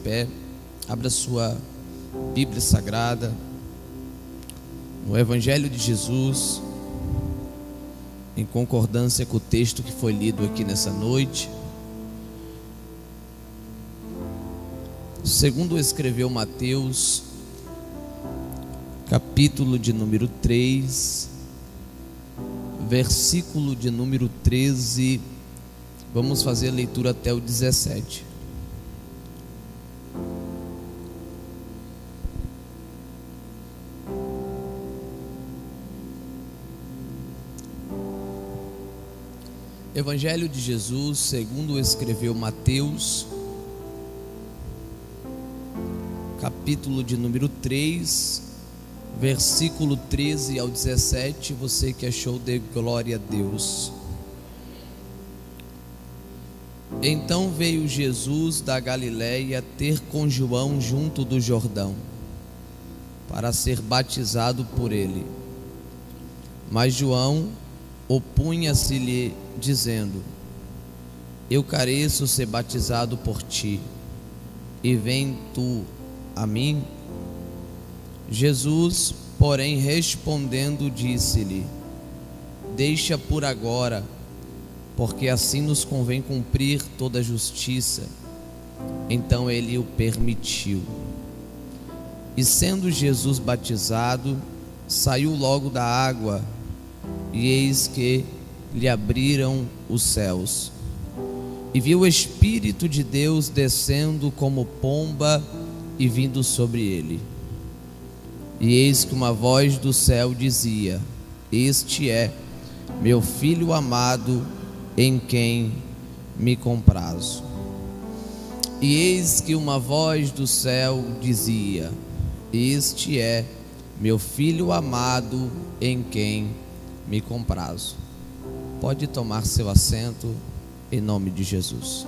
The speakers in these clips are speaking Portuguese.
pé, abra sua Bíblia Sagrada no Evangelho de Jesus, em concordância com o texto que foi lido aqui nessa noite. Segundo escreveu Mateus, capítulo de número 3, versículo de número 13, vamos fazer a leitura até o 17. Evangelho de Jesus, segundo escreveu Mateus, capítulo de número 3, versículo 13 ao 17. Você que achou, dê glória a Deus. Então veio Jesus da Galiléia ter com João junto do Jordão, para ser batizado por ele. Mas João opunha-se-lhe, dizendo: Eu careço ser batizado por ti, e vem tu a mim? Jesus, porém, respondendo, disse-lhe: Deixa por agora, porque assim nos convém cumprir toda a justiça. Então ele o permitiu. E sendo Jesus batizado, saiu logo da água, e eis que lhe abriram os céus, e viu o Espírito de Deus descendo como pomba e vindo sobre ele. E eis que uma voz do céu dizia: Este é meu Filho amado, em quem me comprazo. E eis que uma voz do céu dizia: Este é meu Filho amado, em quem me comprazo. Pode tomar seu assento, em nome de Jesus.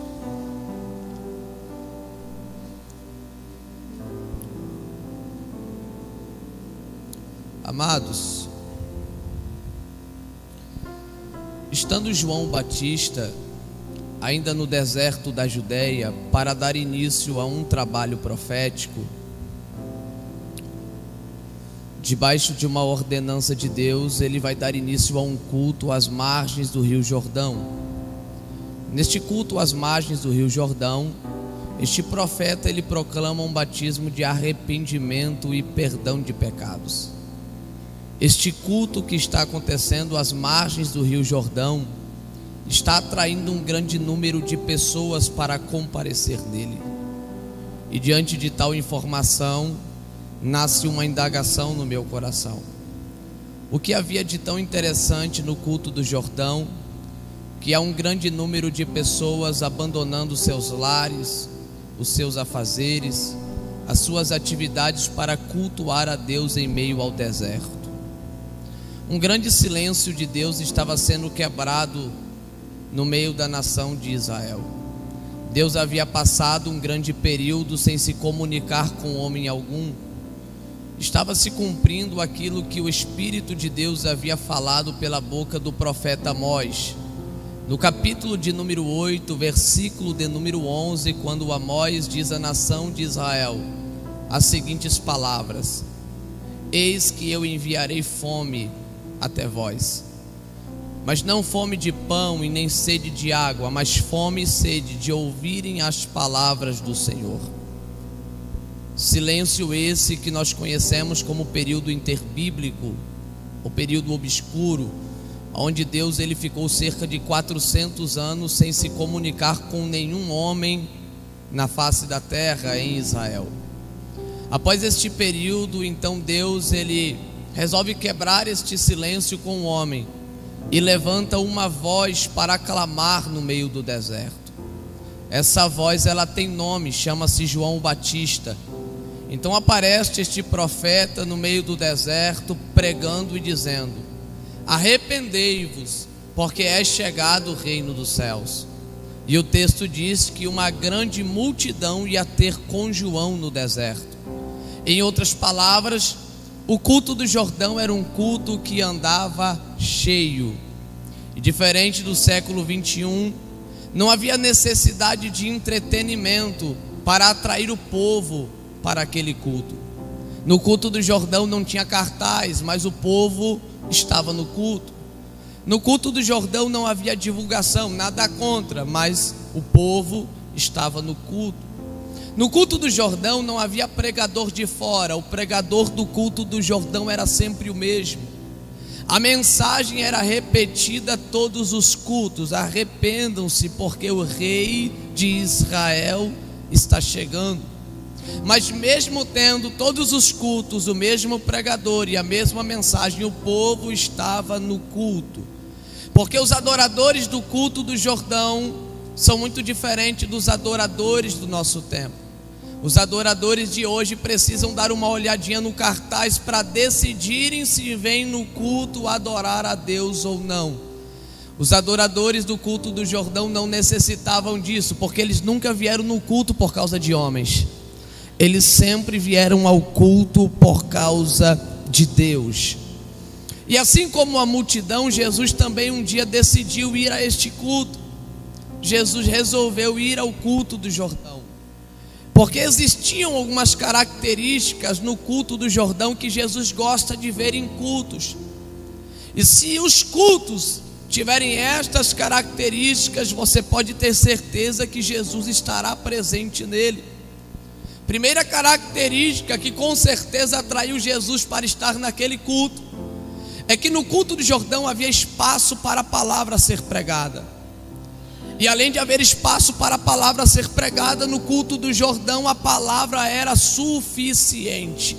Amados, estando João Batista ainda no deserto da Judéia para dar início a um trabalho profético, debaixo de uma ordenança de Deus, ele vai dar início a um culto às margens do Rio Jordão. Neste culto às margens do Rio Jordão, este profeta ele proclama um batismo de arrependimento e perdão de pecados. Este culto que está acontecendo às margens do Rio Jordão está atraindo um grande número de pessoas para comparecer nele. E diante de tal informação, nasce uma indagação no meu coração. O que havia de tão interessante no culto do Jordão, que há um grande número de pessoas abandonando seus lares, os seus afazeres, as suas atividades para cultuar a Deus em meio ao deserto? Um grande silêncio de Deus estava sendo quebrado no meio da nação de Israel. Deus havia passado um grande período sem se comunicar com homem algum. Estava se cumprindo aquilo que o Espírito de Deus havia falado pela boca do profeta Amós, no capítulo de número 8, versículo de número 11, quando Amós diz à nação de Israel as seguintes palavras: Eis que eu enviarei fome até vós, mas não fome de pão e nem sede de água, mas fome e sede de ouvirem as palavras do Senhor. Silêncio esse que nós conhecemos como período interbíblico, o período obscuro, onde Deus ele ficou cerca de 400 anos sem se comunicar com nenhum homem na face da terra em Israel. Após este período, então Deus ele resolve quebrar este silêncio com o homem e levanta uma voz para clamar no meio do deserto. Essa voz ela tem nome, chama-se João Batista. Então aparece este profeta no meio do deserto pregando e dizendo: Arrependei-vos, porque é chegado o reino dos céus. E o texto diz que uma grande multidão ia ter com João no deserto. Em outras palavras, o culto do Jordão era um culto que andava cheio. E diferente do século 21, não havia necessidade de entretenimento para atrair o povo para aquele culto. No culto do Jordão não tinha cartaz, mas o povo estava no culto. No culto do Jordão não havia divulgação, nada contra, mas o povo estava no culto. No culto do Jordão não havia pregador de fora, o pregador do culto do Jordão era sempre o mesmo. A mensagem era repetida todos os cultos: arrependam-se, porque o rei de Israel está chegando. Mas mesmo tendo todos os cultos, o mesmo pregador e a mesma mensagem, o povo estava no culto. Porque os adoradores do culto do Jordão são muito diferentes dos adoradores do nosso tempo. Os adoradores de hoje precisam dar uma olhadinha no cartaz para decidirem se vêm no culto adorar a Deus ou não. Os adoradores do culto do Jordão não necessitavam disso, porque eles nunca vieram no culto por causa de homens. Eles sempre vieram ao culto por causa de Deus. E assim como a multidão, Jesus também um dia decidiu ir a este culto. Jesus resolveu ir ao culto do Jordão, porque existiam algumas características no culto do Jordão que Jesus gosta de ver em cultos. E se os cultos tiverem estas características, você pode ter certeza que Jesus estará presente nele. Primeira característica que com certeza atraiu Jesus para estar naquele culto é que no culto do Jordão havia espaço para a palavra ser pregada. E além de haver espaço para a palavra ser pregada, no culto do Jordão a palavra era suficiente.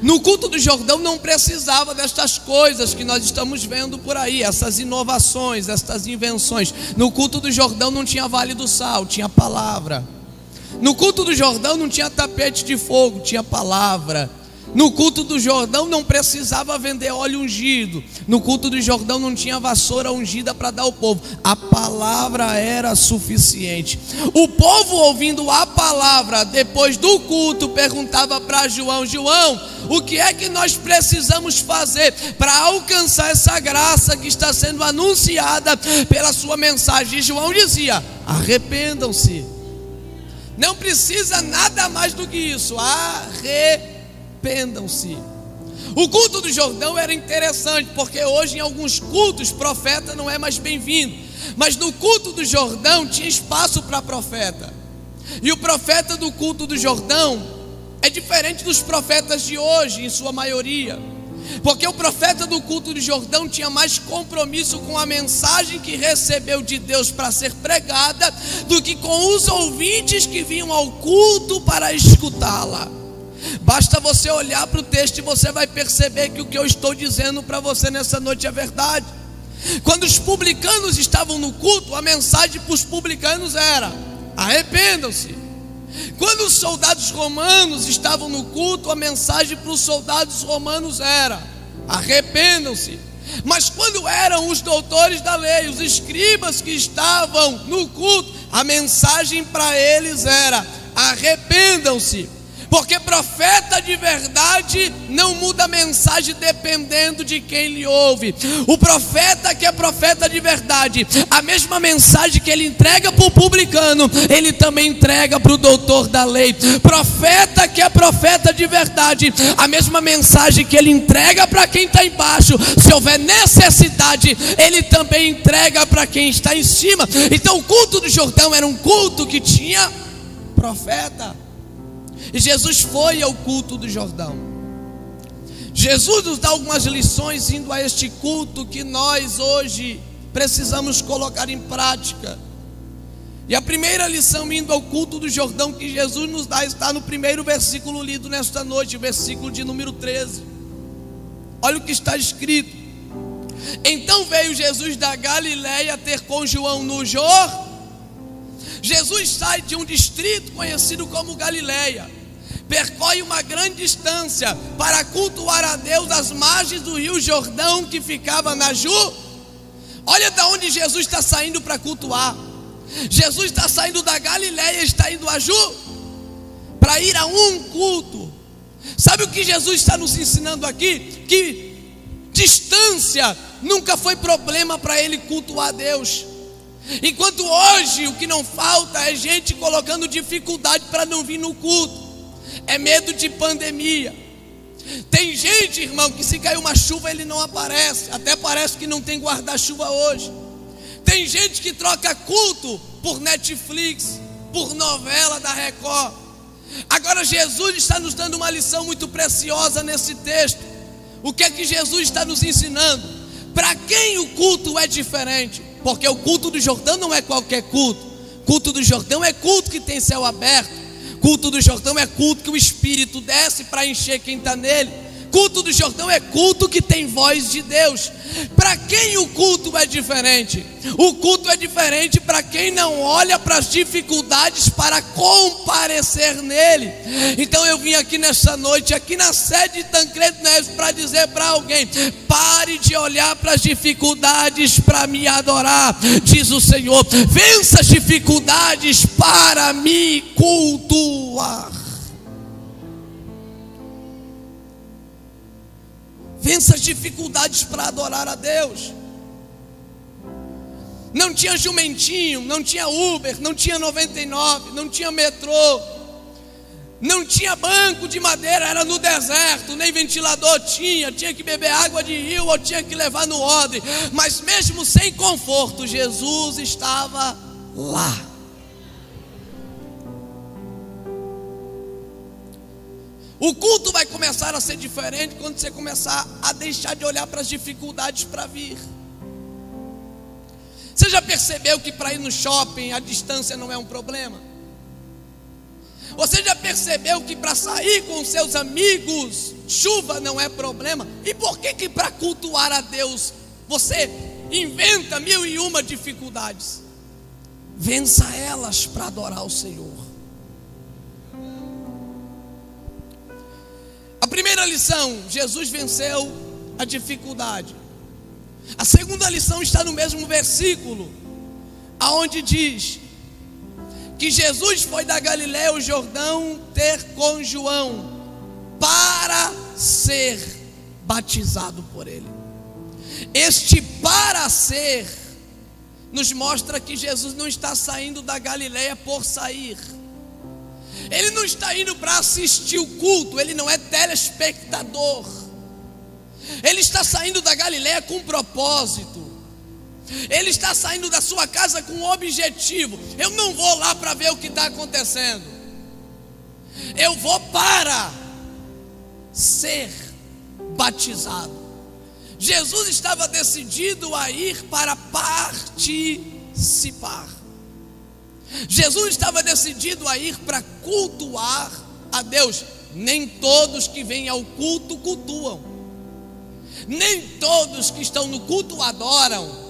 No culto do Jordão não precisava destas coisas que nós estamos vendo por aí, essas inovações, estas invenções. No culto do Jordão não tinha Vale do Sal, tinha palavra. No culto do Jordão não tinha tapete de fogo, tinha palavra. No culto do Jordão não precisava vender óleo ungido. No culto do Jordão não tinha vassoura ungida para dar ao povo. A palavra era suficiente. O povo, ouvindo a palavra depois do culto, perguntava para João: João, o que é que nós precisamos fazer para alcançar essa graça que está sendo anunciada pela sua mensagem? E João dizia: arrependam-se. Não precisa nada mais do que isso. Arrependam-se. O culto do Jordão era interessante, porque hoje em alguns cultos profeta não é mais bem-vindo, mas no culto do Jordão tinha espaço para profeta. E o profeta do culto do Jordão é diferente dos profetas de hoje, em sua maioria, porque o profeta do culto do Jordão tinha mais compromisso com a mensagem que recebeu de Deus para ser pregada do que com os ouvintes que vinham ao culto para escutá-la. Basta você olhar para o texto e você vai perceber que o que eu estou dizendo para você nessa noite é verdade. Quando os publicanos estavam no culto, a mensagem para os publicanos era: arrependam-se. Quando os soldados romanos estavam no culto, a mensagem para os soldados romanos era: arrependam-se. Mas quando eram os doutores da lei, os escribas que estavam no culto, a mensagem para eles era: arrependam-se. Porque profeta de verdade não muda a mensagem dependendo de quem lhe ouve. O profeta que é profeta de verdade, a mesma mensagem que ele entrega para o publicano, ele também entrega para o doutor da lei. Profeta que é profeta de verdade, a mesma mensagem que ele entrega para quem está embaixo, se houver necessidade, ele também entrega para quem está em cima. Então o culto do Jordão era um culto que tinha profeta. E Jesus foi ao culto do Jordão. Jesus nos dá algumas lições indo a este culto que nós hoje precisamos colocar em prática. E a primeira lição indo ao culto do Jordão que Jesus nos dá está no primeiro versículo lido nesta noite, o versículo de número 13. Olha o que está escrito: então veio Jesus da Galileia ter com João no Jordão. Jesus sai de um distrito conhecido como Galileia, percorre uma grande distância para cultuar a Deus às margens do rio Jordão, que ficava na Olha de onde Jesus está saindo para cultuar. Jesus está saindo da Galileia, está indo a para ir a um culto. Sabe o que Jesus está nos ensinando aqui? Que distância nunca foi problema para ele cultuar a Deus. Enquanto hoje o que não falta é gente colocando dificuldade para não vir no culto. É medo de pandemia. Tem gente, irmão, que se cair uma chuva ele não aparece. Até parece que não tem guarda-chuva hoje. Tem gente que troca culto por Netflix, por novela da Record. Agora Jesus está nos dando uma lição muito preciosa nesse texto. O que é que Jesus está nos ensinando? Para quem o culto é diferente? Porque o culto do Jordão não é qualquer culto. Culto do Jordão é culto que tem céu aberto. Culto do Jordão é culto que o Espírito desce para encher quem está nele. Culto do Jordão é culto que tem voz de Deus. Para quem o culto é diferente? O culto é diferente para quem não olha para as dificuldades para comparecer nele. Então eu vim aqui nessa noite, aqui na sede de Tancredo Neves, para dizer para alguém: pare de olhar para as dificuldades para me adorar, diz o Senhor. Vença as dificuldades para me cultuar. Vença as dificuldades para adorar a Deus. Não tinha jumentinho, não tinha Uber, não tinha 99, não tinha metrô, não tinha banco de madeira, era no deserto, nem ventilador tinha que beber água de rio ou tinha que levar no odre. Mas mesmo sem conforto, Jesus estava lá. O culto vai começar a ser diferente quando você começar a deixar de olhar para as dificuldades para vir. Você já percebeu que para ir no shopping a distância não é um problema? Você já percebeu que para sair com seus amigos chuva não é problema? E por que para cultuar a Deus você inventa 1001 dificuldades? Vença elas para adorar o Senhor. A primeira lição, Jesus venceu a dificuldade. A segunda lição está no mesmo versículo, aonde diz que Jesus foi da Galileia ao Jordão ter com João para ser batizado por ele. Este para ser nos mostra que Jesus não está saindo da Galileia por sair. Ele não está indo para assistir o culto, ele não é telespectador. Ele está saindo da Galileia com um propósito. Ele está saindo da sua casa com um objetivo. Eu não vou lá para ver o que está acontecendo. Eu vou para ser batizado. Jesus estava decidido a ir para participar. Jesus estava decidido a ir para cultuar a Deus. Nem todos que vêm ao culto cultuam. Nem todos que estão no culto adoram.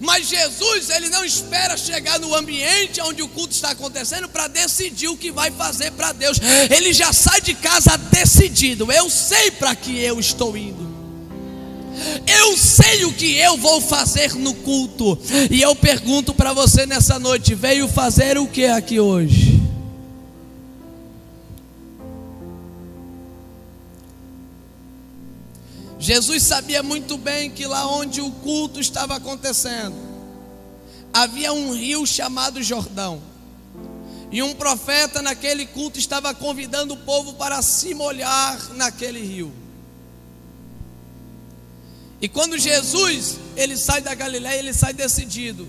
Mas Jesus, ele não espera chegar no ambiente onde o culto está acontecendo para decidir o que vai fazer para Deus. Ele já sai de casa decidido. Eu sei para que eu estou indo. Eu sei o que eu vou fazer no culto. E eu pergunto para você nessa noite: veio fazer o que aqui hoje? Jesus sabia muito bem que lá onde o culto estava acontecendo havia um rio chamado Jordão. E um profeta naquele culto estava convidando o povo para se molhar naquele rio. E quando Jesus, ele sai da Galileia, ele sai decidido: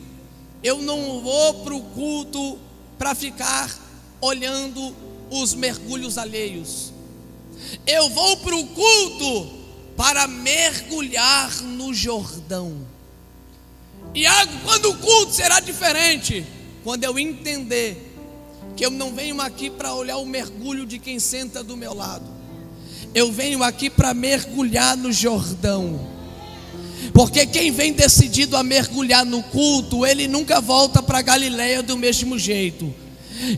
eu não vou para o culto para ficar olhando os mergulhos alheios. Eu vou para o culto para mergulhar no Jordão. E quando o culto será diferente? Quando eu entender que eu não venho aqui para olhar o mergulho de quem senta do meu lado. Eu venho aqui para mergulhar no Jordão. Porque quem vem decidido a mergulhar no culto, ele nunca volta para Galileia do mesmo jeito.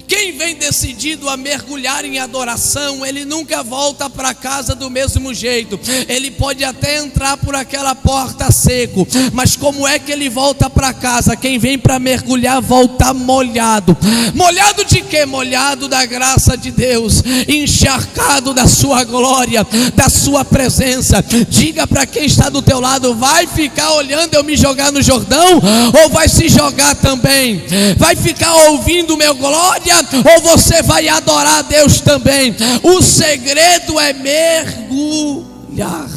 Quem vem decidido a mergulhar em adoração, ele nunca volta para casa do mesmo jeito. Ele pode até entrar por aquela porta seco, mas como é que ele volta para casa? Quem vem para mergulhar volta molhado. Molhado de quê? Molhado da graça de Deus, encharcado da sua glória, da sua presença. Diga para quem está do teu lado: vai ficar olhando eu me jogar no Jordão, ou vai se jogar também? Vai ficar ouvindo o meu glória, ou você vai adorar a Deus também? O segredo é mergulhar.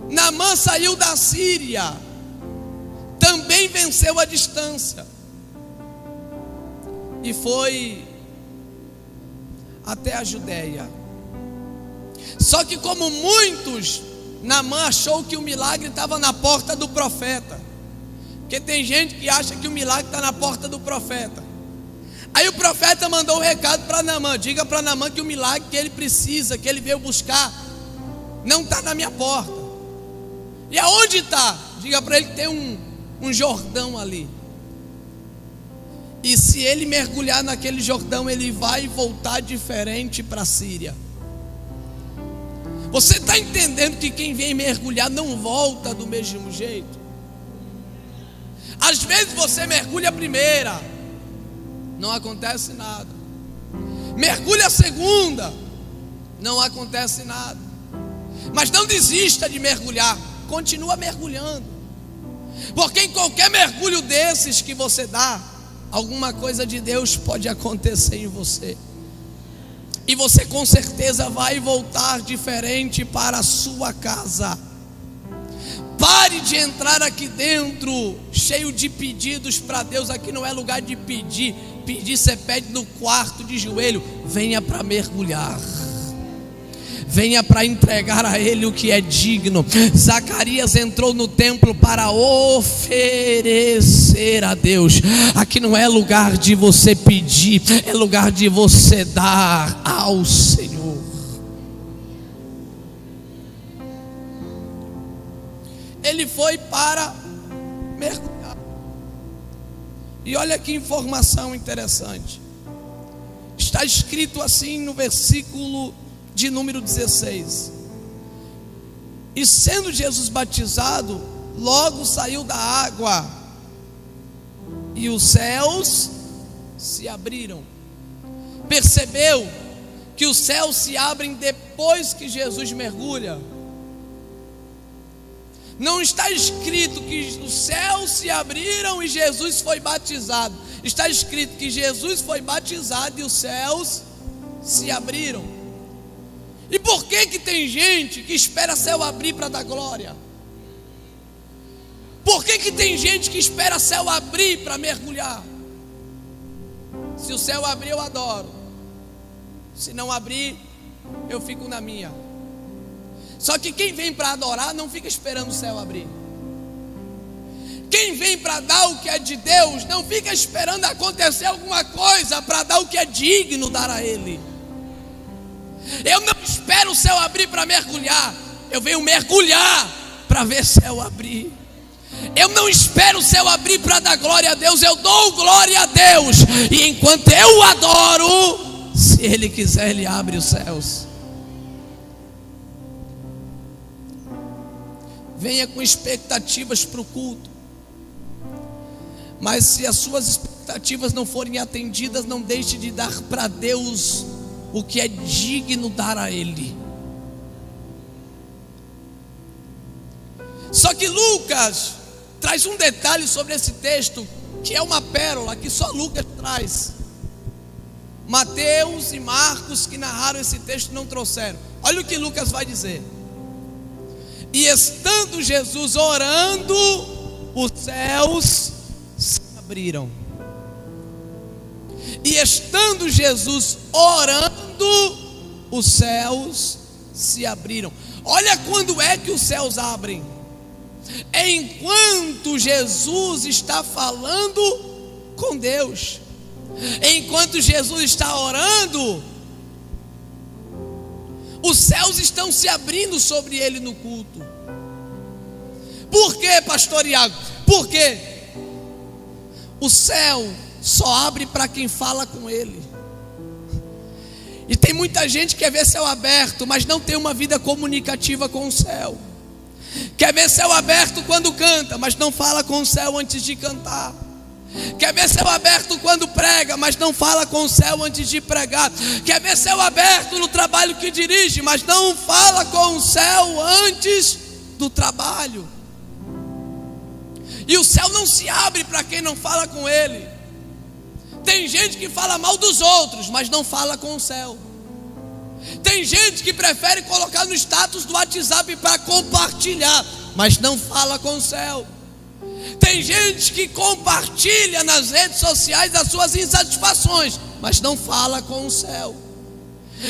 Naamã saiu da Síria, também venceu a distância e foi até a Judéia. Só que, como muitos, Naamã achou que o milagre estava na porta do profeta. Porque tem gente que acha que o milagre está na porta do profeta. Aí o profeta mandou um recado para Naamã: diga para Naamã que o milagre que ele precisa, que ele veio buscar, não está na minha porta. E aonde está? Diga para ele que tem um Jordão ali. E se ele mergulhar naquele Jordão, ele vai voltar diferente para a Síria. Você está entendendo que quem vem mergulhar não volta do mesmo jeito? Às vezes você mergulha a primeira, não acontece nada. Mergulha a segunda, não acontece nada. Mas não desista de mergulhar, continua mergulhando. Porque em qualquer mergulho desses que você dá, alguma coisa de Deus pode acontecer em você. E você com certeza vai voltar diferente para a sua casa. Pare de entrar aqui dentro cheio de pedidos para Deus. Aqui não é lugar de pedir. Pedir você pede no quarto de joelho. Venha para mergulhar. Venha para entregar a Ele o que é digno. Zacarias entrou no templo para oferecer a Deus. Aqui não é lugar de você pedir, é lugar de você dar ao Senhor. Ele foi para mergulhar. E olha que informação interessante. Está escrito assim no versículo de número 16: e sendo Jesus batizado, logo saiu da água, e os céus se abriram. Percebeu que os céus se abrem depois que Jesus mergulha? Não está escrito que os céus se abriram e Jesus foi batizado. Está escrito que Jesus foi batizado e os céus se abriram. E por que tem gente que espera céu abrir para dar glória? Por que tem gente que espera céu abrir para mergulhar? Se o céu abrir, eu adoro. Se não abrir, eu fico na minha. Só que quem vem para adorar não fica esperando o céu abrir. Quem vem para dar o que é de Deus não fica esperando acontecer alguma coisa para dar o que é digno dar a Ele. Eu não espero o céu abrir para mergulhar. Eu venho mergulhar para ver céu abrir. Eu não espero o céu abrir para dar glória a Deus. Eu dou glória a Deus. E enquanto eu adoro, se Ele quiser, Ele abre os céus. Venha com expectativas para o culto. Mas se as suas expectativas não forem atendidas, não deixe de dar para Deus o que é digno dar a Ele. Só que Lucas traz um detalhe sobre esse texto, que é uma pérola que só Lucas traz. Mateus e Marcos, que narraram esse texto, não trouxeram. Olha o que Lucas vai dizer: e estando Jesus orando, os céus se abriram. E estando Jesus orando, os céus se abriram. Olha quando é que os céus abrem: enquanto Jesus está falando com Deus, enquanto Jesus está orando, os céus estão se abrindo sobre ele no culto. Por quê, pastor Iago? Porque o céu só abre para quem fala com Ele. E tem muita gente que quer ver céu aberto, mas não tem uma vida comunicativa com o céu. Quer ver céu aberto quando canta, mas não fala com o céu antes de cantar. Quer ver céu aberto quando prega, mas não fala com o céu antes de pregar. Quer ver céu aberto no trabalho que dirige, mas não fala com o céu antes do trabalho. E o céu não se abre para quem não fala com Ele. Tem gente que fala mal dos outros, mas não fala com o céu. Tem gente que prefere colocar no status do WhatsApp para compartilhar, mas não fala com o céu. Tem gente que compartilha nas redes sociais as suas insatisfações, mas não fala com o céu.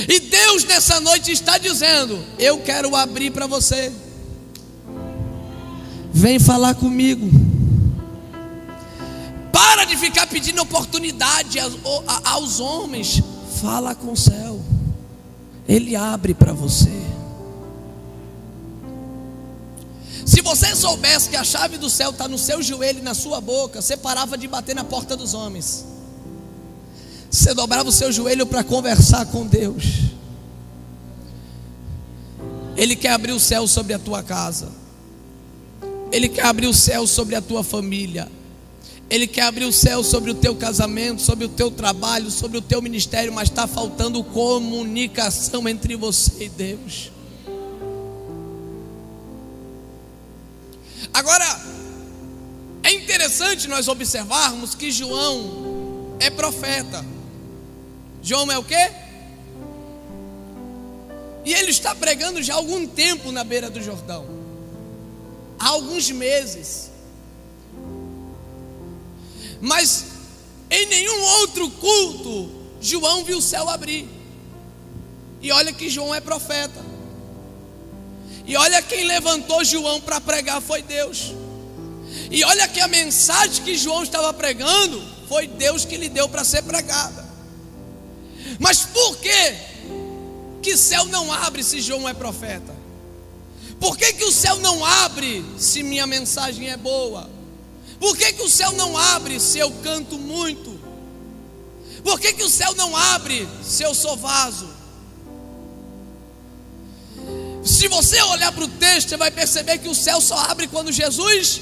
E Deus nessa noite está dizendo: eu quero abrir para você. Vem falar comigo. Para de ficar pedindo oportunidade aos homens. Fala com o céu. Ele abre para você. Se você soubesse que a chave do céu está no seu joelho e na sua boca, você parava de bater na porta dos homens. Você dobrava o seu joelho para conversar com Deus. Ele quer abrir o céu sobre a tua casa. Ele quer abrir o céu sobre a tua família. Ele quer abrir o céu sobre o teu casamento, sobre o teu trabalho, sobre o teu ministério, mas está faltando comunicação entre você e Deus. Agora, é interessante nós observarmos que João é profeta. João é o quê? E ele está pregando já há algum tempo na beira do Jordão. Há alguns meses. Mas em nenhum outro culto João viu o céu abrir. E olha que João é profeta. E olha quem levantou João para pregar foi Deus. E olha que a mensagem que João estava pregando foi Deus que lhe deu para ser pregada. Mas por que céu não abre se João é profeta? Por que o céu não abre se minha mensagem é boa? Por que o céu não abre se eu canto muito? Por que o céu não abre se eu sou vaso? Se você olhar para o texto, você vai perceber que o céu só abre quando Jesus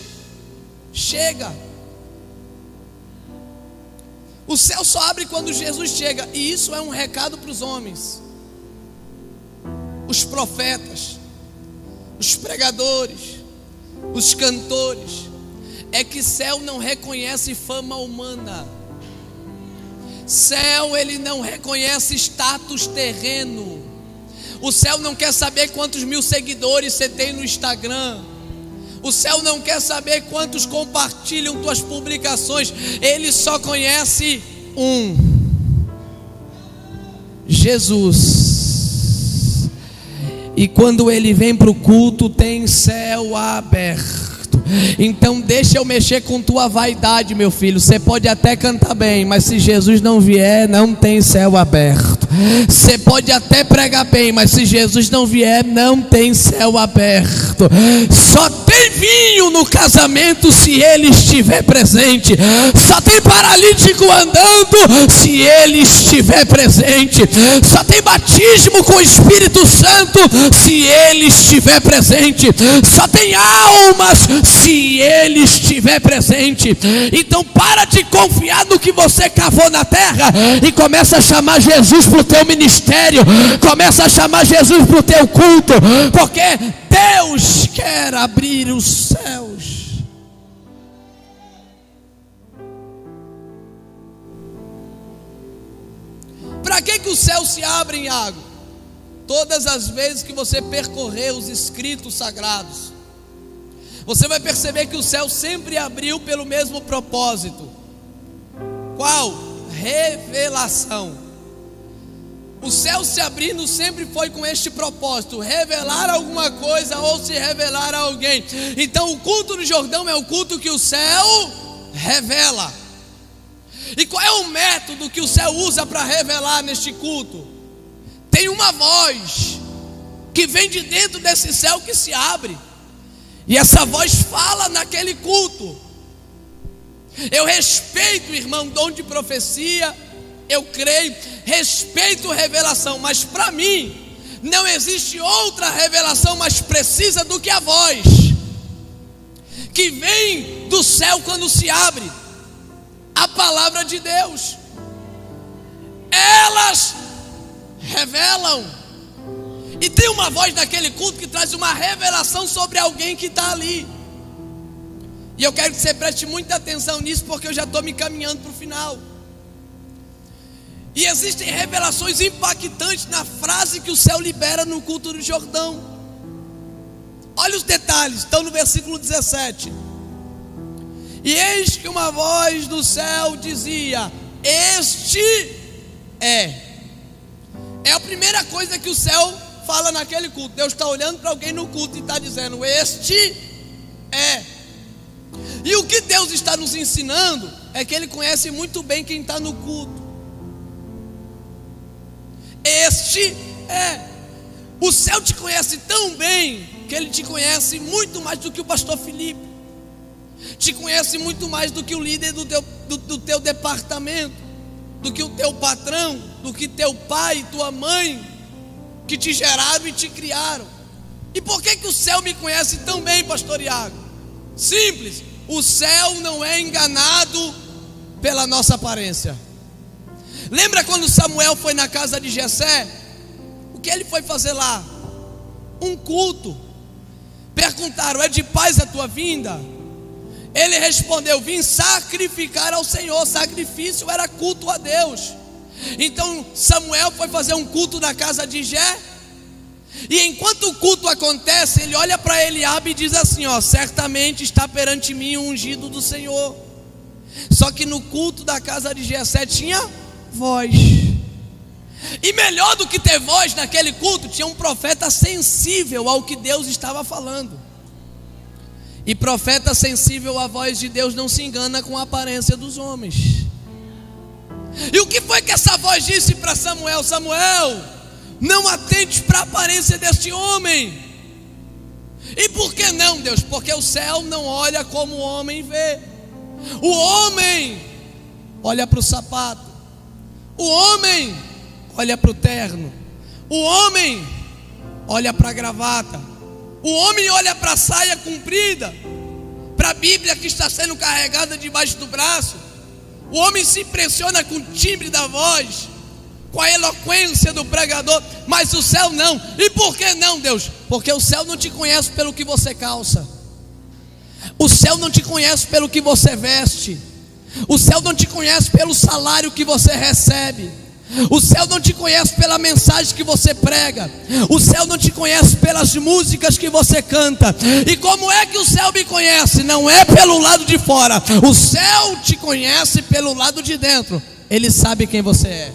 chega. O céu só abre quando Jesus chega. E isso é um recado para os homens, os profetas, os pregadores, os cantores. É que céu não reconhece fama humana. Céu, ele não reconhece status terreno. O céu não quer saber quantos mil seguidores você tem no Instagram. O céu não quer saber quantos compartilham tuas publicações. Ele só conhece um: Jesus. E quando ele vem para o culto, tem céu aberto. Então deixa eu mexer com tua vaidade, meu filho. Você pode até cantar bem, mas se Jesus não vier, não tem céu aberto. Você pode até pregar bem, mas se Jesus não vier, não tem céu aberto. Só tem vinho no casamento se ele estiver presente. Só tem paralítico andando se ele estiver presente. Só tem batismo com o Espírito Santo se ele estiver presente. Só tem almas se ele estiver presente. Então para de confiar no que você cavou na terra e começa a chamar Jesus para o teu ministério. Começa a chamar Jesus para o teu culto, porque Deus quer abrir os céus. Para que o céu se abre, em Iago? Todas as vezes que você percorrer os escritos sagrados, você vai perceber que o céu sempre abriu pelo mesmo propósito. Qual? Revelação. O céu se abrindo sempre foi com este propósito: revelar alguma coisa ou se revelar a alguém. Então o culto do Jordão é o culto que o céu revela. E qual é o método que o céu usa para revelar neste culto? Tem uma voz que vem de dentro desse céu que se abre. E essa voz fala naquele culto. Eu respeito, irmão, dom de profecia, eu creio, respeito revelação, mas para mim não existe outra revelação mais precisa do que a voz que vem do céu quando se abre a palavra de Deus. Elas revelam, e tem uma voz naquele culto que traz uma revelação sobre alguém que está ali. E eu quero que você preste muita atenção nisso, porque eu já estou me encaminhando para o final. E existem revelações impactantes na frase que o céu libera no culto do Jordão. Olha os detalhes, estão no versículo 17. E eis que uma voz do céu dizia: este é. É a primeira coisa que o céu fala naquele culto. Deus está olhando para alguém no culto e está dizendo: este é. E o que Deus está nos ensinando é que Ele conhece muito bem quem está no culto. Este é. O céu te conhece tão bem que Ele te conhece muito mais do que o pastor Felipe, te conhece muito mais do que o líder do teu departamento, do que o teu patrão, do que teu pai e tua mãe, que te geraram e te criaram. E por que o céu me conhece tão bem, pastor Iago? Simples, o céu não é enganado pela nossa aparência. Lembra quando Samuel foi na casa de Jessé? O que ele foi fazer lá? Um culto. Perguntaram: é de paz a tua vinda? Ele respondeu: vim sacrificar ao Senhor. Sacrifício era culto a Deus. Então Samuel foi fazer um culto na casa de Jessé. E enquanto o culto acontece, ele olha para Eliabe e diz assim: ó, certamente está perante mim o ungido do Senhor. Só que no culto da casa de Jessé tinha voz. E melhor do que ter voz naquele culto, tinha um profeta sensível ao que Deus estava falando. E profeta sensível à voz de Deus não se engana com a aparência dos homens. E o que foi que essa voz disse para Samuel? Samuel, não atentes para a aparência deste homem. E por que não, Deus? Porque o céu não olha como o homem vê. O homem olha para o sapato, o homem olha para o terno, o homem olha para a gravata, o homem olha para a saia comprida, para a Bíblia que está sendo carregada debaixo do braço. O homem se impressiona com o timbre da voz, com a eloquência do pregador, mas o céu não. E por que não, Deus? Porque o céu não te conhece pelo que você calça, o céu não te conhece pelo que você veste, o céu não te conhece pelo salário que você recebe, o céu não te conhece pela mensagem que você prega, o céu não te conhece pelas músicas que você canta. E como é que o céu me conhece? Não é pelo lado de fora, o céu te conhece pelo lado de dentro. Ele sabe quem você é.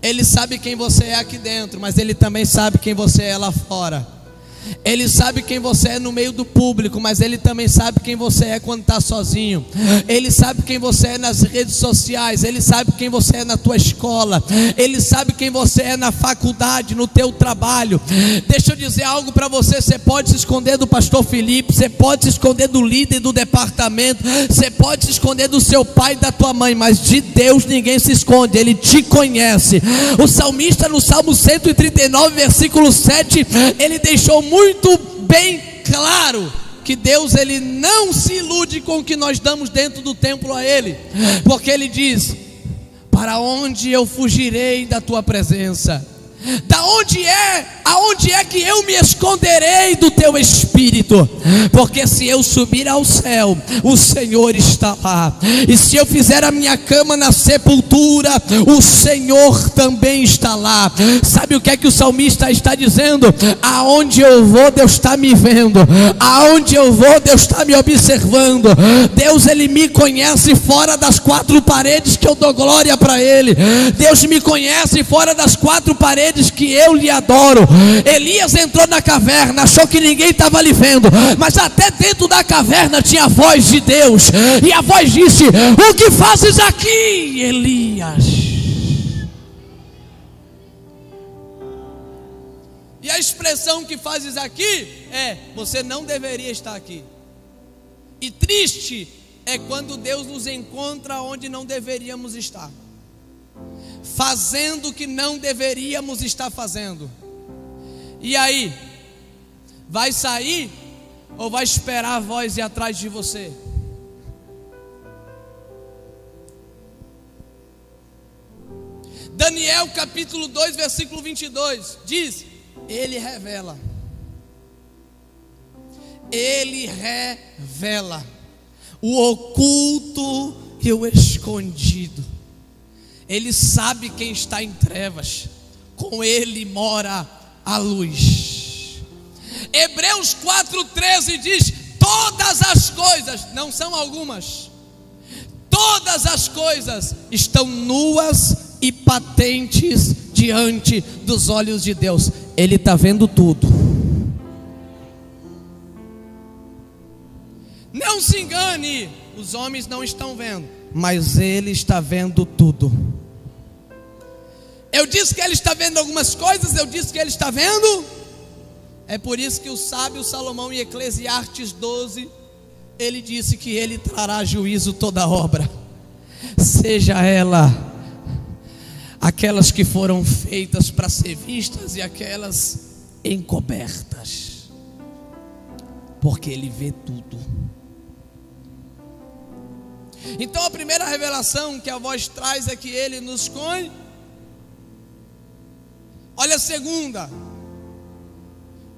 Ele sabe quem você é aqui dentro, mas Ele também sabe quem você é lá fora. Ele sabe quem você é no meio do público, mas Ele também sabe quem você é quando está sozinho. Ele sabe quem você é nas redes sociais. Ele sabe quem você é na tua escola. Ele sabe quem você é na faculdade, no teu trabalho. Deixa eu dizer algo para você. Você pode se esconder do pastor Felipe, você pode se esconder do líder do departamento, você pode se esconder do seu pai e da tua mãe, mas de Deus ninguém se esconde. Ele te conhece. O salmista no Salmo 139 versículo 7, ele deixou muito bem claro que Deus, Ele não se ilude com o que nós damos dentro do templo a Ele, porque Ele diz: para onde eu fugirei da tua presença? Aonde é que eu me esconderei do teu espírito? Porque se eu subir ao céu, o Senhor está lá. E se eu fizer a minha cama na sepultura, o Senhor também está lá. Sabe o que é que o salmista está dizendo? Aonde eu vou, Deus está me vendo. Aonde eu vou, Deus está me observando. Deus, Ele me conhece fora das quatro paredes que eu dou glória para Ele. Deus me conhece fora das quatro paredes que eu lhe adoro. Elias entrou na caverna, achou que ninguém estava lhe vendo, mas até dentro da caverna tinha a voz de Deus, e a voz disse: o que fazes aqui, Elias? E a expressão que fazes aqui é: você não deveria estar aqui. E triste é quando Deus nos encontra onde não deveríamos estar, fazendo o que não deveríamos estar fazendo. E aí, vai sair ou vai esperar a voz ir atrás de você? Daniel capítulo 2, versículo 22 diz: Ele revela o oculto e o escondido. Ele sabe quem está em trevas, com Ele mora a luz. Hebreus 4,13 diz: todas as coisas, não são algumas, todas as coisas estão nuas e patentes diante dos olhos de Deus. Ele está vendo tudo. Não se engane, os homens não estão vendo, mas Ele está vendo tudo. Eu disse que Ele está vendo algumas coisas, eu disse que Ele está vendo. É por isso que o sábio Salomão, em Eclesiastes 12, ele disse que Ele trará juízo toda obra, seja ela aquelas que foram feitas para ser vistas e aquelas encobertas, porque Ele vê tudo. Então a primeira revelação que a voz traz é que Ele nos conhece. Olha a segunda: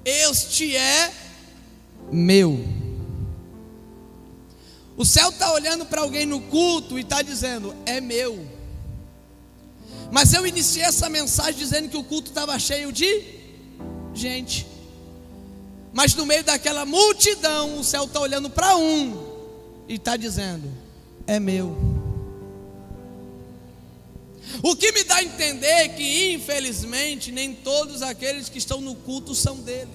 este é meu. O céu está olhando para alguém no culto e está dizendo: é meu. Mas eu iniciei essa mensagem dizendo que o culto estava cheio de gente, mas no meio daquela multidão o céu está olhando para um e está dizendo: é meu. O que me dá a entender que infelizmente nem todos aqueles que estão no culto são dele,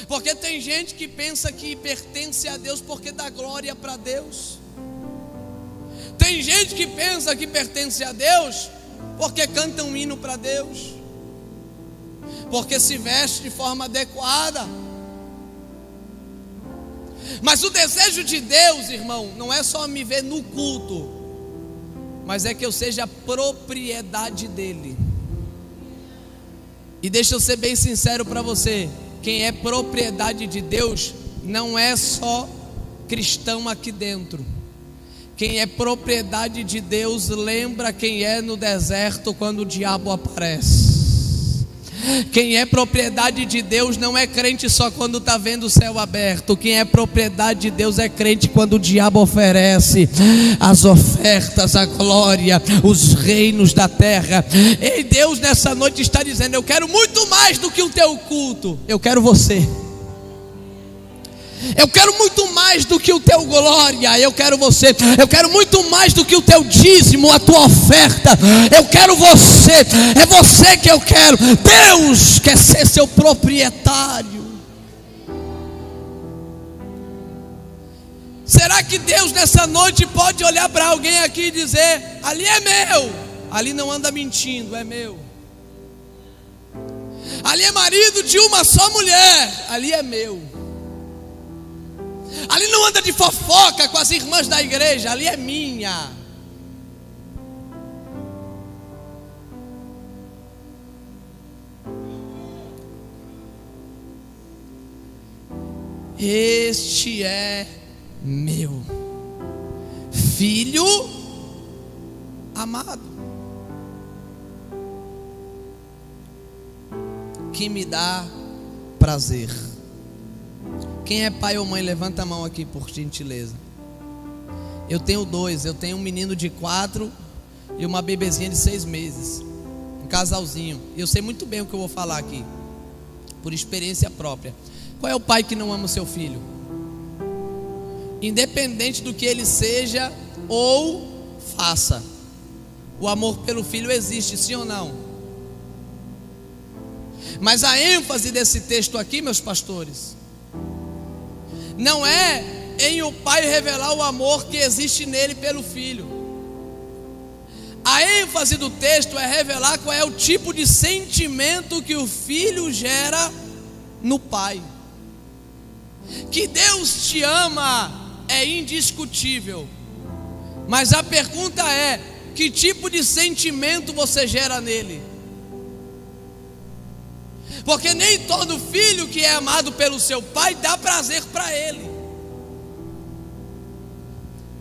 porque tem gente que pensa que pertence a Deus porque dá glória para Deus. Tem gente que pensa que pertence a Deus porque canta um hino para Deus, porque se veste de forma adequada. Mas o desejo de Deus, irmão, não é só me ver no culto, mas é que eu seja propriedade dele. E deixa eu ser bem sincero para você: quem é propriedade de Deus não é só cristão aqui dentro. Quem é propriedade de Deus lembra quem é no deserto quando o diabo aparece. Quem é propriedade de Deus não é crente só quando está vendo o céu aberto. Quem é propriedade de Deus é crente quando o diabo oferece as ofertas, a glória, os reinos da terra. E Deus nessa noite está dizendo: eu quero muito mais do que o teu culto, eu quero você. Eu quero muito mais do que o teu glória, eu quero você. Eu quero muito mais do que o teu dízimo, a tua oferta. Eu quero você, é você que eu quero. Deus quer ser seu proprietário. Será que Deus nessa noite pode olhar para alguém aqui e dizer: ali é meu? Ali não anda mentindo, é meu. Ali é marido de uma só mulher, ali é meu. Ali não anda de fofoca com as irmãs da igreja, ali é minha. Este é meu filho amado, que me dá prazer. Quem é pai ou mãe, levanta a mão aqui por gentileza. Eu tenho dois, eu tenho um menino de 4 e uma bebezinha de 6 meses, um casalzinho. E eu sei muito bem o que eu vou falar aqui, por experiência própria. Qual é o pai que não ama o seu filho? Independente do que ele seja ou faça, o amor pelo filho existe, sim ou não? Mas a ênfase desse texto aqui, meus pastores, não é em o pai revelar o amor que existe nele pelo filho. A ênfase do texto é revelar qual é o tipo de sentimento que o filho gera no pai. Que Deus te ama é indiscutível, mas a pergunta é: que tipo de sentimento você gera nele? Porque nem todo filho que é amado pelo seu pai dá prazer para ele.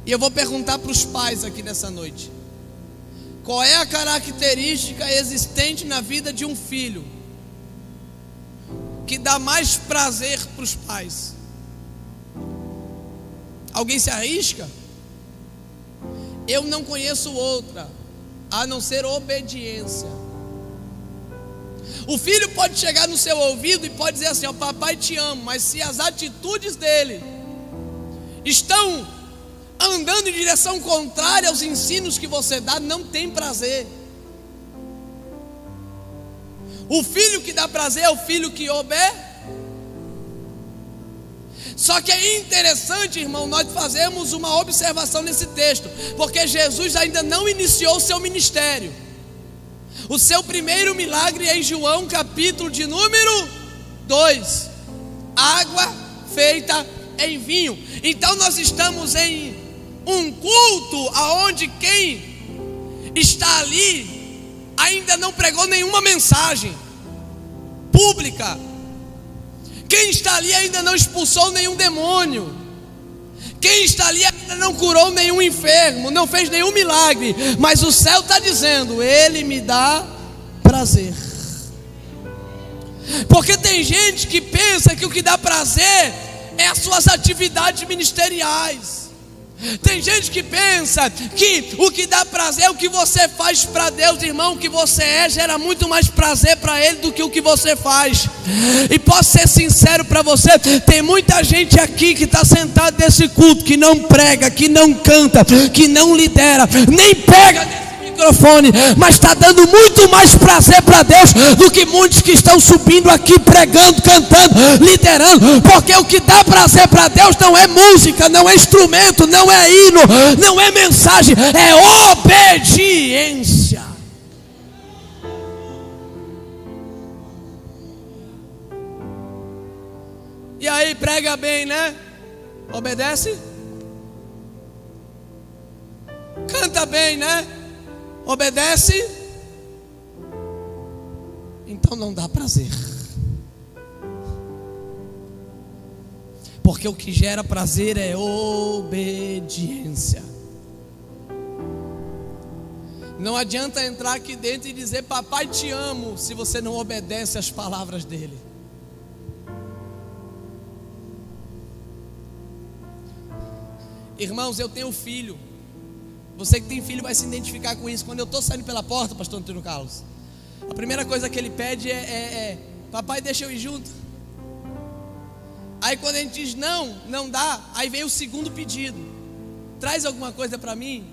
E eu vou perguntar para os pais aqui nessa noite: qual é a característica existente na vida de um filho que dá mais prazer para os pais? Alguém se arrisca? Eu não conheço outra a não ser obediência. O filho pode chegar no seu ouvido e pode dizer assim: ó, papai te amo, mas se as atitudes dele estão andando em direção contrária aos ensinos que você dá, não tem prazer. O filho que dá prazer é o filho que obedece. Só que é interessante, irmão, nós fazemos uma observação nesse texto, porque Jesus ainda não iniciou o seu ministério. O seu primeiro milagre é em João capítulo de número 2, água feita em vinho. Então nós estamos em um culto aonde quem está ali ainda não pregou nenhuma mensagem pública. Quem está ali ainda não expulsou nenhum demônio. Quem está ali ainda não curou nenhum enfermo, não fez nenhum milagre. Mas o céu está dizendo: Ele me dá prazer. Porque tem gente que pensa que o que dá prazer é as suas atividades ministeriais. Tem gente que pensa que o que dá prazer é o que você faz para Deus. Irmão, o que você é gera muito mais prazer para Ele do que o que você faz. E posso ser sincero para você: tem muita gente aqui que está sentado nesse culto, que não prega, que não canta, que não lidera, nem pega nesse microfone, mas está dando muito mais prazer para Deus do que muitos que estão subindo aqui pregando, cantando, liderando. Porque o que dá prazer para Deus não é música, não é instrumento, não é hino, não é mensagem, é obediência. E aí, prega bem, né? Obedece? Canta bem, né? Obedece? Então não dá prazer. Porque o que gera prazer é obediência. Não adianta entrar aqui dentro e dizer papai te amo, se você não obedece às palavras dele. Irmãos, eu tenho filho. Você que tem filho vai se identificar com isso. Quando eu estou saindo pela porta, pastor Antônio Carlos, a primeira coisa que ele pede é papai, deixa eu ir junto. Aí quando a gente diz não dá, aí vem o segundo pedido: traz alguma coisa para mim.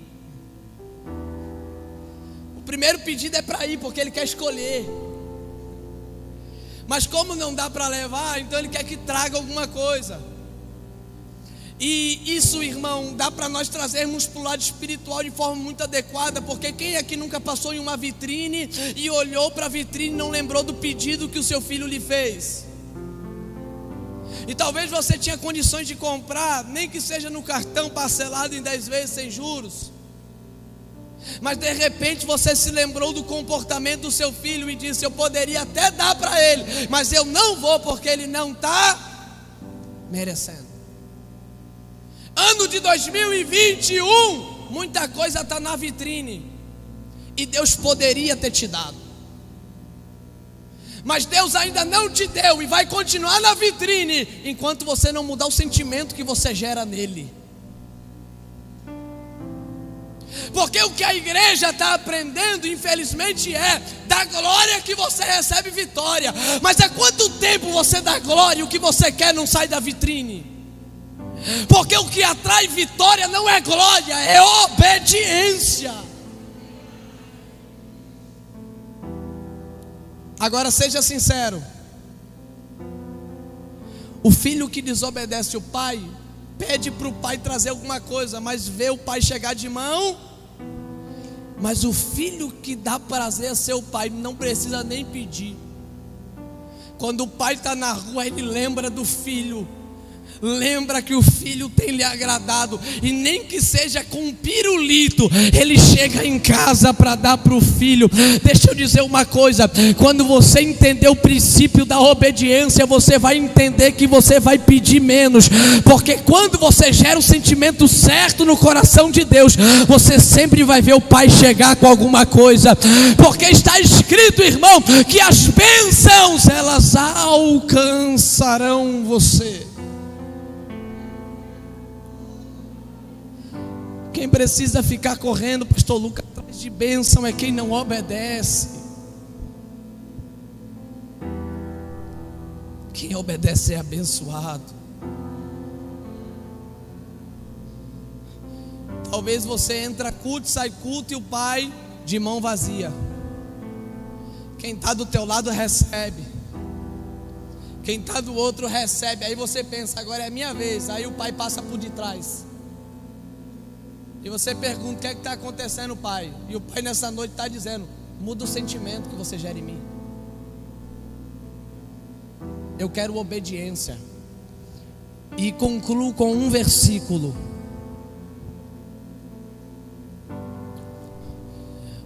O primeiro pedido é para ir, porque ele quer escolher. Mas como não dá para levar, então ele quer que traga alguma coisa. E isso, irmão, dá para nós trazermos para o lado espiritual de forma muito adequada. Porque quem aqui nunca passou em uma vitrine e olhou para a vitrine e não lembrou do pedido que o seu filho lhe fez? E talvez você tinha condições de comprar, nem que seja no cartão parcelado em 10 vezes sem juros, mas de repente você se lembrou do comportamento do seu filho e disse: eu poderia até dar para ele, mas eu não vou, porque ele não está merecendo. Ano de 2021, muita coisa está na vitrine e Deus poderia ter te dado, mas Deus ainda não te deu e vai continuar na vitrine enquanto você não mudar o sentimento que você gera nele. Porque o que a igreja está aprendendo, infelizmente, é da glória que você recebe vitória. Mas há quanto tempo você dá glória e o que você quer não sai da vitrine? Porque o que atrai vitória não é glória, é obediência. Agora seja sincero: o filho que desobedece o pai, pede para o pai trazer alguma coisa, mas vê o pai chegar de mão. Mas o filho que dá prazer a seu pai não precisa nem pedir. Quando o pai está na rua, ele lembra do filho. lembra que o filho tem lhe agradado, e nem que seja com um pirulito, ele chega em casa para dar para o filho. Deixa eu dizer uma coisa: quando você entender o princípio da obediência, você vai entender que você vai pedir menos, porque quando você gera o sentimento certo no coração de Deus, você sempre vai ver o Pai chegar com alguma coisa, porque está escrito, irmão, que as bênçãos elas alcançarão você. Quem precisa ficar correndo, pastor Lucas, atrás de bênção é quem não obedece. Quem obedece é abençoado. Talvez você entra culto, sai culto e o pai de mão vazia. Quem está do teu lado recebe, quem está do outro recebe. Aí você pensa, agora é a minha vez. Aí o pai passa por detrás. E você pergunta, o que é que está acontecendo, pai? E o pai nessa noite está dizendo, muda o sentimento que você gera em mim. Eu quero obediência. E concluo com um versículo.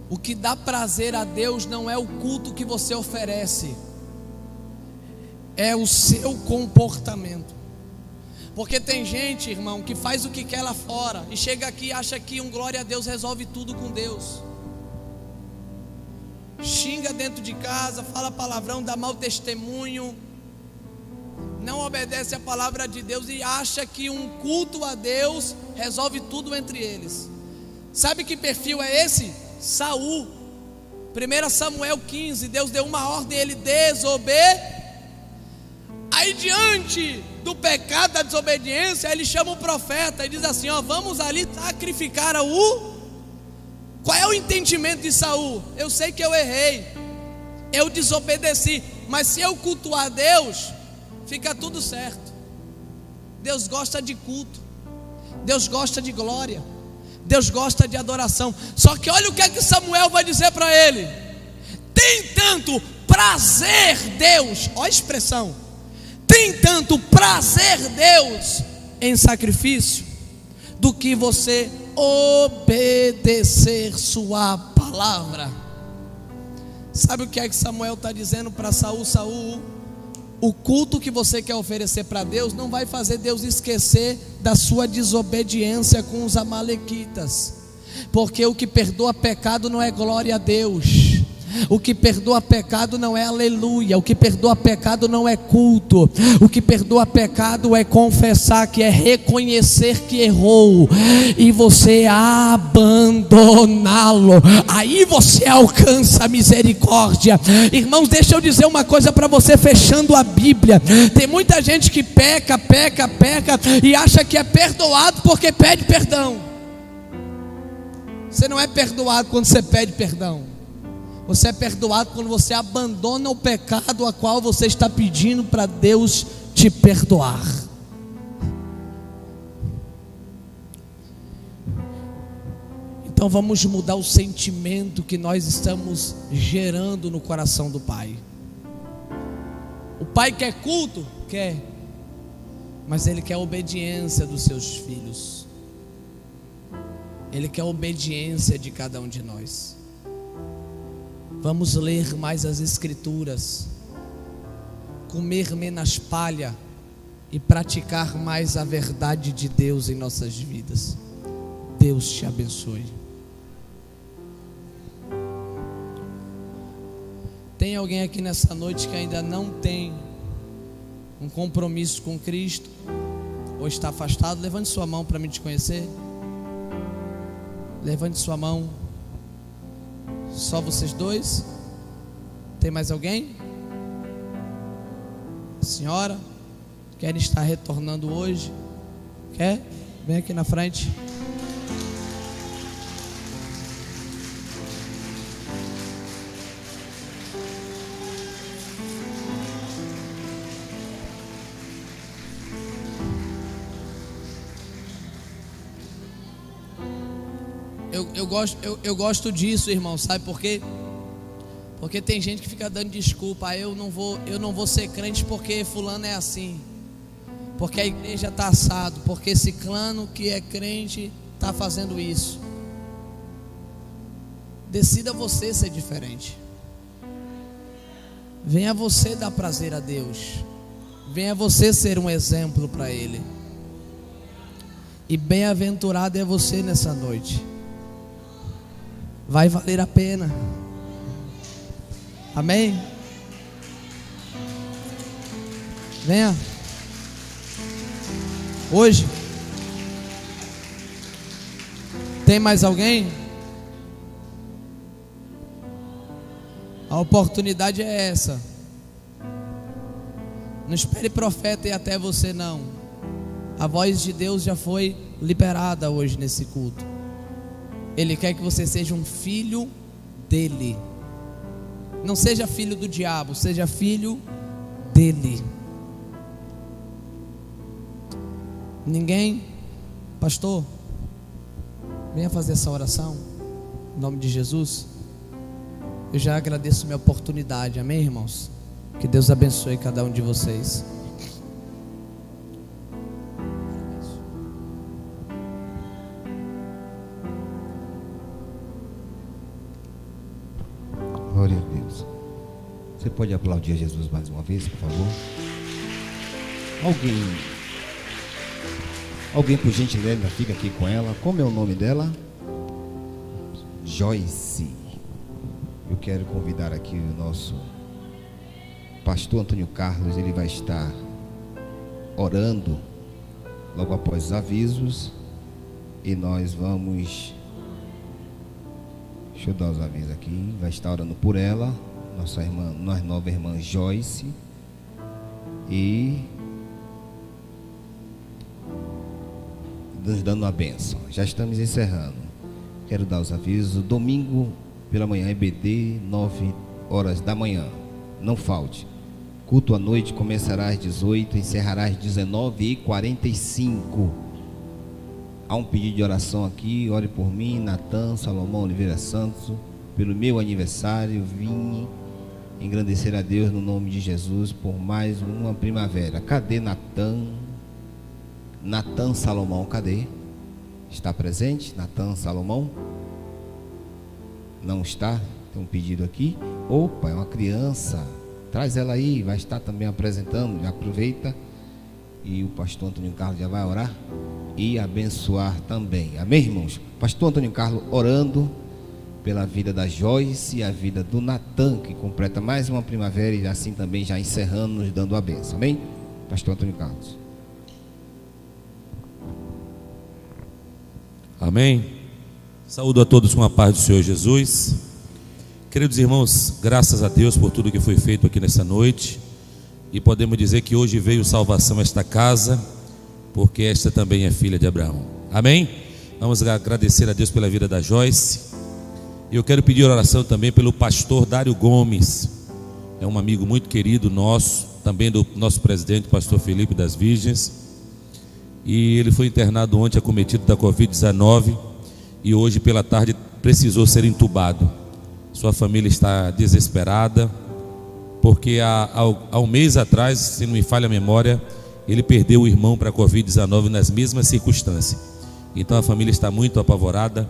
O que dá prazer a Deus não é o culto que você oferece, é o seu comportamento. Porque tem gente, irmão, que faz o que quer lá fora e chega aqui e acha que um glória a Deus resolve tudo com Deus. Xinga dentro de casa, fala palavrão, dá mau testemunho, não obedece a palavra de Deus e acha que um culto a Deus resolve tudo entre eles. Sabe que perfil é esse? Saul. 1 Samuel 15, Deus deu uma ordem, ele desobedeceu. Aí diante do pecado, da desobediência, ele chama o profeta e diz assim, ó, vamos ali sacrificar Qual é o entendimento de Saul? Eu sei que eu errei, eu desobedeci, mas se eu cultuar Deus, fica tudo certo. Deus gosta de culto, Deus gosta de glória, Deus gosta de adoração. Só que olha o que é que Samuel vai dizer para ele: tem tanto prazer Deus, olha a expressão, tem tanto prazer Deus em sacrifício, do que você obedecer sua palavra. Sabe o que é que Samuel está dizendo para Saul? Saul, o culto que você quer oferecer para Deus não vai fazer Deus esquecer da sua desobediência com os amalequitas, porque o que perdoa pecado não é glória a Deus, o que perdoa pecado não é aleluia, o que perdoa pecado não é culto, o que perdoa pecado é confessar, que é reconhecer que errou e você abandoná-lo, aí você alcança a misericórdia. Irmãos, deixa eu dizer uma coisa para você, fechando a Bíblia. Tem muita gente que peca e acha que é perdoado porque pede perdão. Você não é perdoado quando você pede perdão. Você é perdoado quando você abandona o pecado a qual você está pedindo para Deus te perdoar. Então vamos mudar o sentimento que nós estamos gerando no coração do Pai. O Pai quer culto? Quer. Mas Ele quer a obediência dos seus filhos. Ele quer a obediência de cada um de nós. Vamos ler mais as Escrituras, comer menos palha e praticar mais a verdade de Deus em nossas vidas. Deus te abençoe. Tem alguém aqui nessa noite que ainda não tem um compromisso com Cristo, ou está afastado? Levante sua mão para me te conhecer. Levante sua mão. Só vocês dois? Tem mais alguém? Senhora, quer estar retornando hoje? Quer? Vem aqui na frente. Eu gosto disso, irmão, sabe por quê? Porque tem gente que fica dando desculpa, eu não vou ser crente porque fulano é assim. porque a igreja está assado, porque esse clã que é crente está fazendo isso. Decida você ser diferente. Venha você dar prazer a Deus. Venha você ser um exemplo para Ele. E bem-aventurado é você nessa noite. Vai valer a pena. Amém? Venha. Hoje. Tem mais alguém? A oportunidade é essa. Não espere profeta ir até você, não. A voz de Deus já foi liberada hoje nesse culto. Ele quer que você seja um filho dele. Não seja filho do diabo, seja filho dele. Ninguém? Pastor, venha fazer essa oração em nome de Jesus. Eu já agradeço minha oportunidade, amém, irmãos? Que Deus abençoe cada um de vocês. Glória a Deus. Você pode aplaudir a Jesus mais uma vez, por favor? Alguém por gentileza fica aqui com ela. Como é o nome dela? Joyce. Eu quero convidar aqui o nosso pastor Antônio Carlos. Ele vai estar orando logo após os avisos. E nós vamos... Deixa eu dar os avisos aqui. Vai estar orando por ela, nossa nova irmã Joyce. E nos dando a bênção. Já estamos encerrando. Quero dar os avisos. Domingo pela manhã, EBD, 9 horas da manhã. Não falte. Culto à noite começará às 18, encerrará às 19h45. Há um pedido de oração aqui. Ore por mim, Natan Salomão Oliveira Santos, pelo meu aniversário. Vim engrandecer a Deus no nome de Jesus por mais uma primavera. Cadê Natan? Natan Salomão, cadê? Está presente? Natan Salomão? Não está? Tem um pedido aqui. Opa, é uma criança. Traz ela aí, vai estar também apresentando. Já aproveita. E o pastor Antônio Carlos já vai orar e abençoar também. Amém, irmãos? Pastor Antônio Carlos orando pela vida da Joyce e a vida do Natan, que completa mais uma primavera, e assim também já encerrando, nos dando a bênção. Amém? Pastor Antônio Carlos. Amém. Saúdo a todos com a paz do Senhor Jesus. Queridos irmãos, graças a Deus por tudo que foi feito aqui nessa noite. E podemos dizer que hoje veio salvação a esta casa, porque esta também é filha de Abraão. Amém? Vamos agradecer a Deus pela vida da Joyce. E eu quero pedir oração também pelo pastor Dário Gomes. É um amigo muito querido nosso, também do nosso presidente, pastor Felipe das Virgens. E ele foi internado ontem, acometido da Covid-19, e hoje pela tarde precisou ser entubado. Sua família está desesperada, porque há um mês atrás, se não me falha a memória, ele perdeu o irmão para a Covid-19 nas mesmas circunstâncias. Então a família está muito apavorada,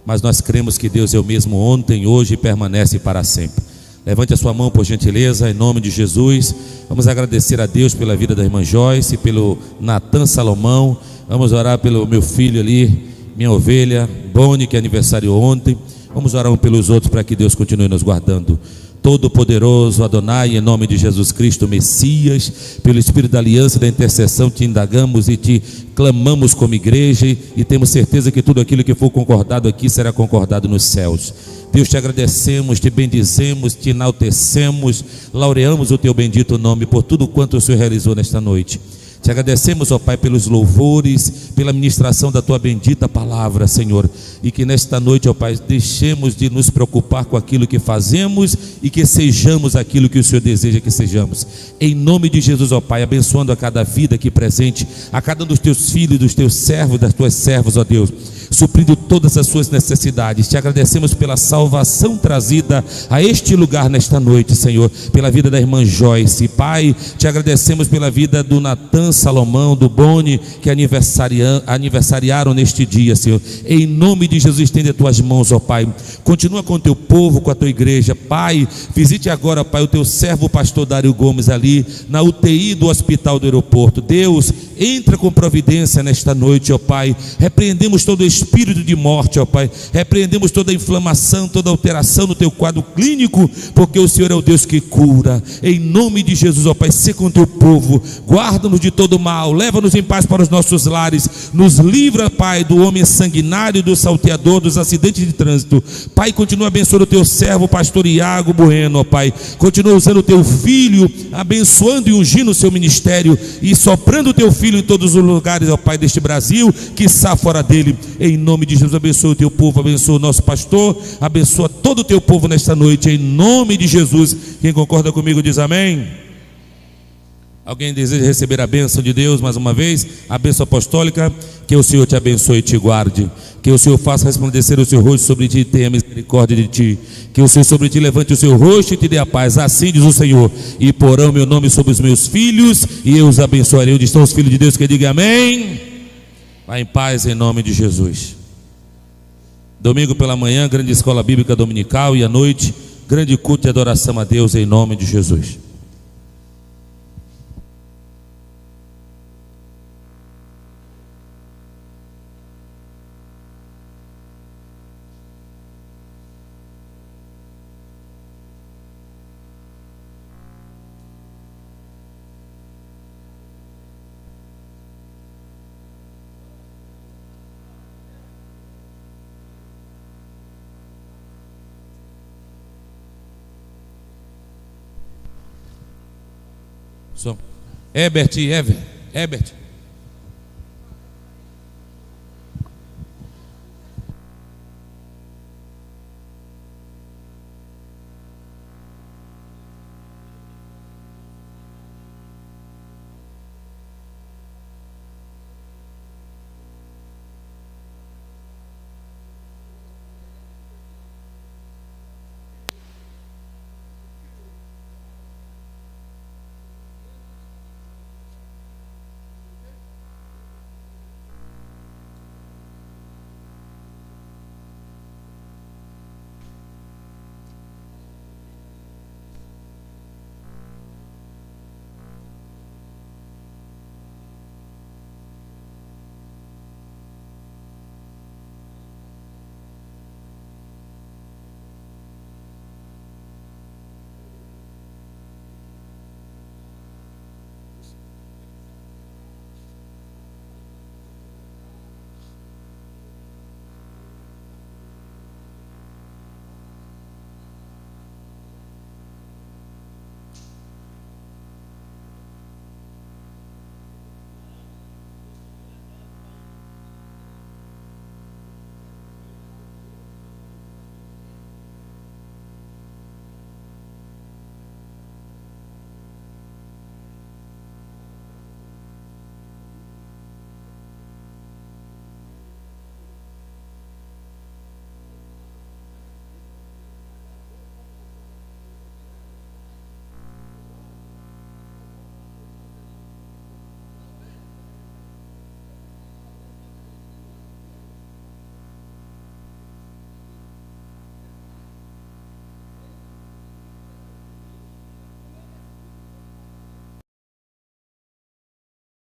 mas nós cremos que Deus é o mesmo ontem, hoje e permanece para sempre. Levante a sua mão, por gentileza, em nome de Jesus. Vamos agradecer a Deus pela vida da irmã Joyce, pelo Natan Salomão. Vamos orar pelo meu filho ali, minha ovelha Boni, que é aniversário ontem. Vamos orar um pelos outros para que Deus continue nos guardando. Todo-Poderoso Adonai, em nome de Jesus Cristo, Messias, pelo Espírito da aliança e da intercessão, te indagamos e te clamamos como igreja, e temos certeza que tudo aquilo que for concordado aqui será concordado nos céus. Deus, te agradecemos, te bendizemos, te enaltecemos, laureamos o teu bendito nome por tudo quanto o Senhor realizou nesta noite. Te agradecemos, ó Pai, pelos louvores, pela ministração da tua bendita palavra, Senhor, e que nesta noite, ó Pai, deixemos de nos preocupar com aquilo que fazemos e que sejamos aquilo que o Senhor deseja que sejamos. Em nome de Jesus, ó Pai, abençoando a cada vida aqui presente, a cada um dos teus filhos, dos teus servos, das tuas servas, ó Deus. suprindo todas as suas necessidades. Te agradecemos pela salvação trazida a este lugar nesta noite, Senhor, pela vida da irmã Joyce. Pai, te agradecemos pela vida do Natan Salomão, do Boni, que aniversariaram neste dia, Senhor. Em nome de Jesus, estende as tuas mãos, ó Pai. Continua com o teu povo, com a tua igreja. Pai, visite agora, Pai, o teu servo, o pastor Dário Gomes, ali na UTI do hospital do aeroporto. Deus, entra com providência nesta noite, ó Pai. Repreendemos todo espírito de morte, ó Pai. Repreendemos toda inflamação, toda alteração no teu quadro clínico, porque o Senhor é o Deus que cura. Em nome de Jesus, ó Pai, se com o teu povo, guarda-nos de todo mal, leva-nos em paz para os nossos lares, nos livra, Pai, do homem sanguinário, do salteador, dos acidentes de trânsito. Pai, continua abençoando o teu servo, o pastor Iago Bueno, ó Pai. Continua usando o teu filho, abençoando e ungindo o seu ministério e soprando o teu filho em todos os lugares, ó Pai, deste Brasil, quiçá fora dele. Em nome de Jesus, abençoa o teu povo, abençoa o nosso pastor, abençoa todo o teu povo nesta noite, em nome de Jesus. Quem concorda comigo diz amém. Alguém deseja receber a bênção de Deus mais uma vez? A bênção apostólica. Que o Senhor te abençoe e te guarde, que o Senhor faça resplandecer o seu rosto sobre ti e tenha misericórdia de ti, que o Senhor sobre ti levante o seu rosto e te dê a paz. Assim diz o Senhor: e porão meu nome sobre os meus filhos e eu os abençoarei. Onde estão os filhos de Deus que digam amém? Vá em paz em nome de Jesus. Domingo pela manhã, grande escola bíblica dominical, e à noite, grande culto de adoração a Deus em nome de Jesus. Herbert.